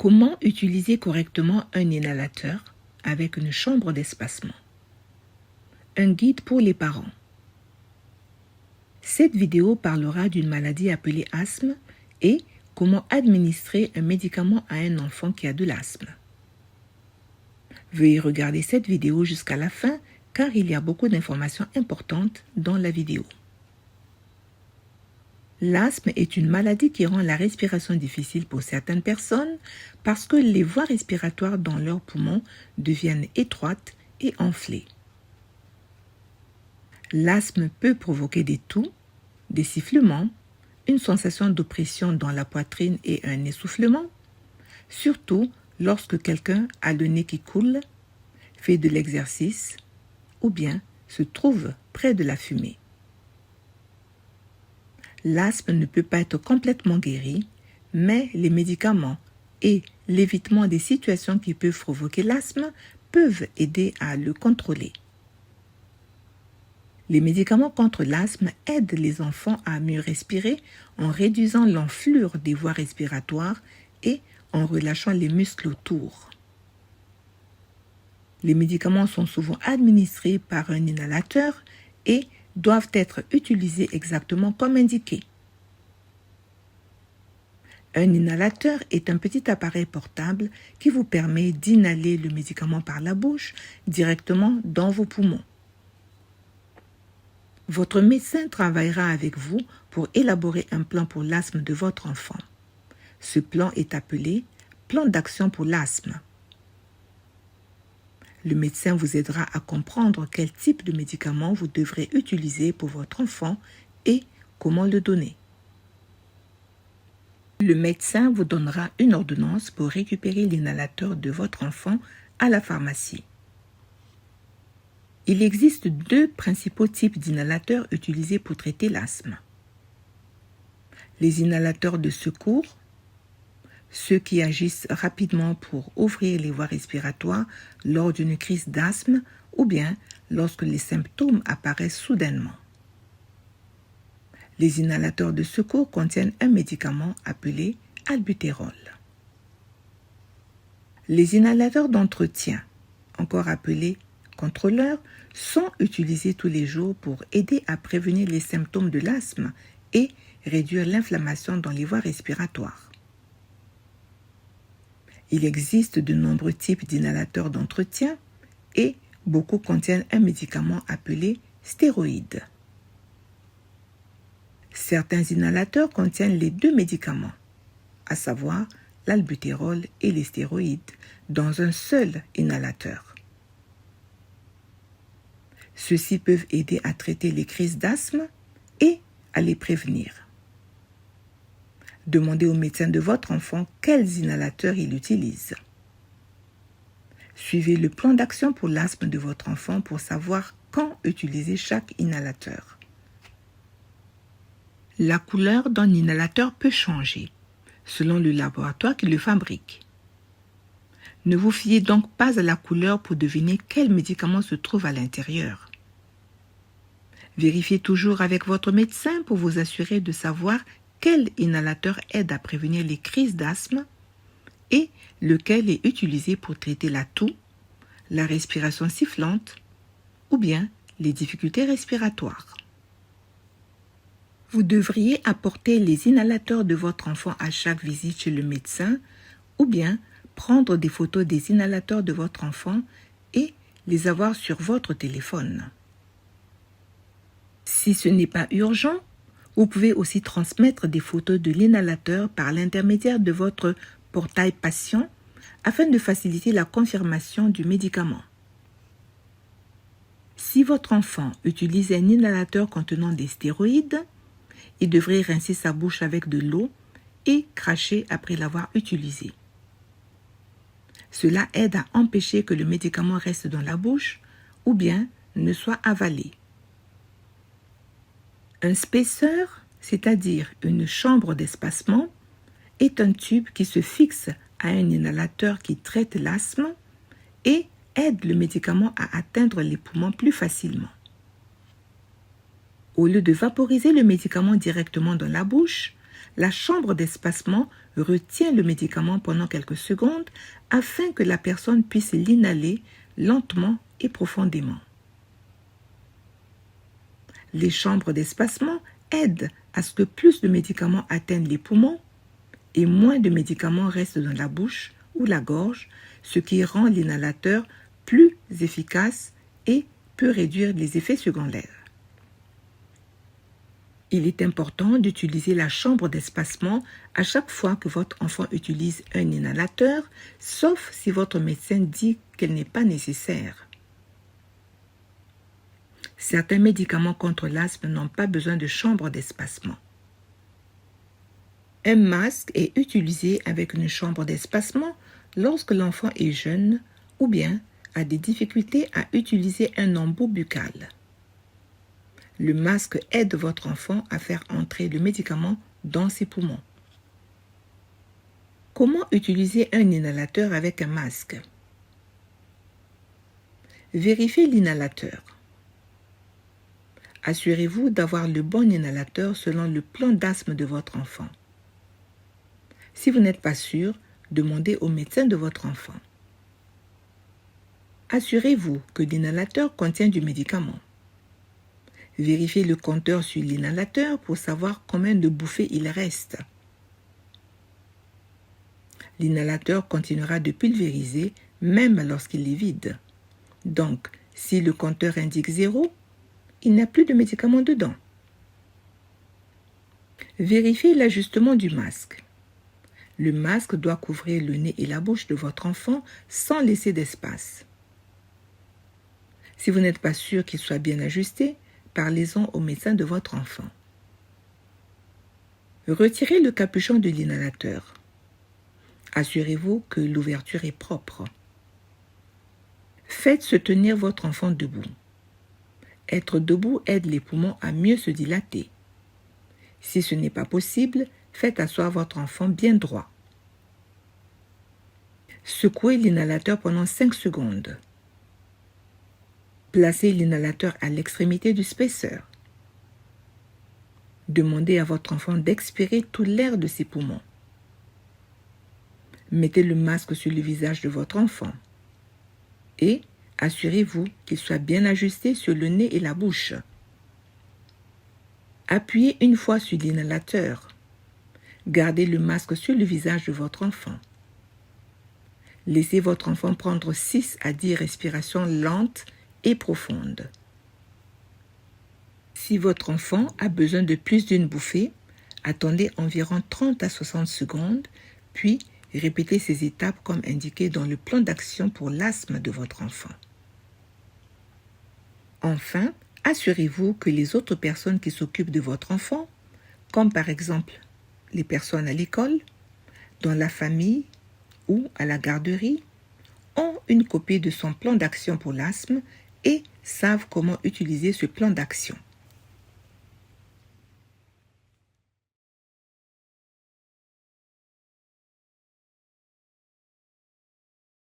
Comment utiliser correctement un inhalateur avec une chambre d'espacement? Un guide pour les parents. Cette vidéo parlera d'une maladie appelée asthme et comment administrer un médicament à un enfant qui a de l'asthme. Veuillez regarder cette vidéo jusqu'à la fin car il y a beaucoup d'informations importantes dans la vidéo. L'asthme est une maladie qui rend la respiration difficile pour certaines personnes parce que les voies respiratoires dans leurs poumons deviennent étroites et enflées. L'asthme peut provoquer des toux, des sifflements, une sensation d'oppression dans la poitrine et un essoufflement, surtout lorsque quelqu'un a le nez qui coule, fait de l'exercice ou bien se trouve près de la fumée. L'asthme ne peut pas être complètement guéri, mais les médicaments et l'évitement des situations qui peuvent provoquer l'asthme peuvent aider à le contrôler. Les médicaments contre l'asthme aident les enfants à mieux respirer en réduisant l'enflure des voies respiratoires et en relâchant les muscles autour. Les médicaments sont souvent administrés par un inhalateur et doivent être utilisés exactement comme indiqué. Un inhalateur est un petit appareil portable qui vous permet d'inhaler le médicament par la bouche directement dans vos poumons. Votre médecin travaillera avec vous pour élaborer un plan pour l'asthme de votre enfant. Ce plan est appelé « Plan d'action pour l'asthme ». Le médecin vous aidera à comprendre quel type de médicament vous devrez utiliser pour votre enfant et comment le donner. Le médecin vous donnera une ordonnance pour récupérer l'inhalateur de votre enfant à la pharmacie. Il existe deux principaux types d'inhalateurs utilisés pour traiter l'asthme. Les inhalateurs de secours, ceux qui agissent rapidement pour ouvrir les voies respiratoires lors d'une crise d'asthme ou bien lorsque les symptômes apparaissent soudainement. Les inhalateurs de secours contiennent un médicament appelé albutérol. Les inhalateurs d'entretien, encore appelés contrôleurs, sont utilisés tous les jours pour aider à prévenir les symptômes de l'asthme et réduire l'inflammation dans les voies respiratoires. Il existe de nombreux types d'inhalateurs d'entretien et beaucoup contiennent un médicament appelé stéroïde. Certains inhalateurs contiennent les deux médicaments, à savoir l'albutérol et les stéroïdes, dans un seul inhalateur. Ceux-ci peuvent aider à traiter les crises d'asthme et à les prévenir. Demandez au médecin de votre enfant quels inhalateurs il utilise. Suivez le plan d'action pour l'asthme de votre enfant pour savoir quand utiliser chaque inhalateur. La couleur d'un inhalateur peut changer selon le laboratoire qui le fabrique. Ne vous fiez donc pas à la couleur pour deviner quel médicament se trouve à l'intérieur. Vérifiez toujours avec votre médecin pour vous assurer de savoir quel inhalateur aide à prévenir les crises d'asthme et lequel est utilisé pour traiter la toux, la respiration sifflante ou bien les difficultés respiratoires. Vous devriez apporter les inhalateurs de votre enfant à chaque visite chez le médecin ou bien prendre des photos des inhalateurs de votre enfant et les avoir sur votre téléphone. Si ce n'est pas urgent, vous pouvez aussi transmettre des photos de l'inhalateur par l'intermédiaire de votre portail patient afin de faciliter la confirmation du médicament. Si votre enfant utilise un inhalateur contenant des stéroïdes, il devrait rincer sa bouche avec de l'eau et cracher après l'avoir utilisé. Cela aide à empêcher que le médicament reste dans la bouche ou bien ne soit avalé. Un spacer, c'est-à-dire une chambre d'espacement, est un tube qui se fixe à un inhalateur qui traite l'asthme et aide le médicament à atteindre les poumons plus facilement. Au lieu de vaporiser le médicament directement dans la bouche, la chambre d'espacement retient le médicament pendant quelques secondes afin que la personne puisse l'inhaler lentement et profondément. Les chambres d'espacement aident à ce que plus de médicaments atteignent les poumons et moins de médicaments restent dans la bouche ou la gorge, ce qui rend l'inhalateur plus efficace et peut réduire les effets secondaires. Il est important d'utiliser la chambre d'espacement à chaque fois que votre enfant utilise un inhalateur, sauf si votre médecin dit qu'elle n'est pas nécessaire. Certains médicaments contre l'asthme n'ont pas besoin de chambre d'espacement. Un masque est utilisé avec une chambre d'espacement lorsque l'enfant est jeune ou bien a des difficultés à utiliser un embout buccal. Le masque aide votre enfant à faire entrer le médicament dans ses poumons. Comment utiliser un inhalateur avec un masque? Vérifiez l'inhalateur. Assurez-vous d'avoir le bon inhalateur selon le plan d'asthme de votre enfant. Si vous n'êtes pas sûr, demandez au médecin de votre enfant. Assurez-vous que l'inhalateur contient du médicament. Vérifiez le compteur sur l'inhalateur pour savoir combien de bouffées il reste. L'inhalateur continuera de pulvériser même lorsqu'il est vide. Donc, si le compteur indique 0, il n'y a plus de médicament dedans. Vérifiez l'ajustement du masque. Le masque doit couvrir le nez et la bouche de votre enfant sans laisser d'espace. Si vous n'êtes pas sûr qu'il soit bien ajusté, parlez-en au médecin de votre enfant. Retirez le capuchon de l'inhalateur. Assurez-vous que l'ouverture est propre. Faites se tenir votre enfant debout. Être debout aide les poumons à mieux se dilater. Si ce n'est pas possible, faites asseoir votre enfant bien droit. Secouez l'inhalateur pendant 5 secondes. Placez l'inhalateur à l'extrémité du spaceur. Demandez à votre enfant d'expirer tout l'air de ses poumons. Mettez le masque sur le visage de votre enfant. Et assurez-vous qu'il soit bien ajusté sur le nez et la bouche. Appuyez une fois sur l'inhalateur. Gardez le masque sur le visage de votre enfant. Laissez votre enfant prendre 6 à 10 respirations lentes et profondes. Si votre enfant a besoin de plus d'une bouffée, attendez environ 30 à 60 secondes, puis répétez ces étapes comme indiqué dans le plan d'action pour l'asthme de votre enfant. Enfin, assurez-vous que les autres personnes qui s'occupent de votre enfant, comme par exemple les personnes à l'école, dans la famille ou à la garderie, ont une copie de son plan d'action pour l'asthme et savent comment utiliser ce plan d'action.